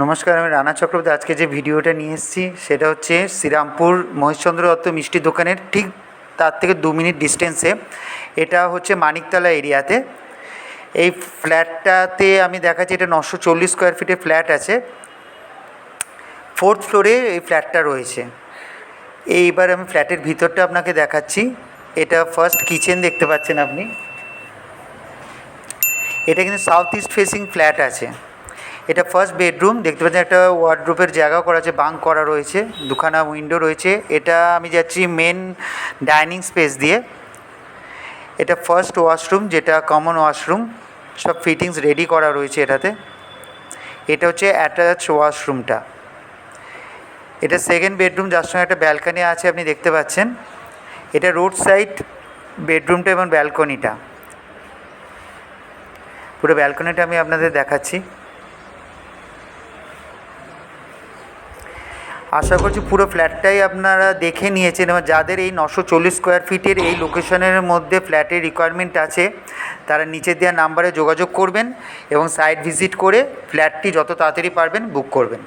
নমস্কার, আমি রানা চক্রবর্তী। আজকে যে ভিডিওটা নিয়ে এসেছি সেটা হচ্ছে শ্রীরামপুর মহেশচন্দ্র দত্ত মিষ্টি দোকানের ঠিক তার থেকে 2 মিনিট ডিস্টেন্সে। এটা হচ্ছে মানিকতলা এরিয়াতে। এই ফ্ল্যাটটাতে আমি দেখাচ্ছি, এটা 940 স্কোয়ার ফিটের ফ্ল্যাট আছে। 4th ফ্লোরে এই ফ্ল্যাটটা রয়েছে। এইবার আমি ফ্ল্যাটের ভিতরটা আপনাকে দেখাচ্ছি। এটা ফার্স্ট কিচেন দেখতে পাচ্ছেন আপনি। এটা কিন্তু সাউথ ইস্ট ফেসিং ফ্ল্যাট আছে। এটা ফার্স্ট বেডরুম দেখতে পাচ্ছেন, একটা ওয়ার্ডরোবের জায়গা করা আছে, বাঙ্ক করা রয়েছে, দুখানা উইন্ডো রয়েছে। এটা আমি যাচ্ছি মেন ডাইনিং স্পেস দিয়ে। এটা ফার্স্ট ওয়াশরুম, যেটা কমন ওয়াশরুম, সব ফিটিংস রেডি করা রয়েছে এটাতে। এটা হচ্ছে অ্যাটাচ ওয়াশরুমটা। এটা সেকেন্ড বেডরুম, যার সঙ্গে একটা ব্যালকনি আছে, আপনি দেখতে পাচ্ছেন। এটা রোড সাইড বেডরুমটা এবং ব্যালকনিটা, পুরো ব্যালকনিটা আমি আপনাদের দেখাচ্ছি। আশা করছি পুরো ফ্ল্যাটটাই আপনারা দেখে নিয়েছেন, এবং যাদের এই 940 স্কোয়ার ফিটের এই লোকেশনের মধ্যে ফ্ল্যাটের রিকোয়ারমেন্ট আছে তারা নিচের দেওয়া নাম্বারে যোগাযোগ করবেন এবং সাইট ভিজিট করে ফ্ল্যাটটি যত তাড়াতাড়ি পারবেন বুক করবেন।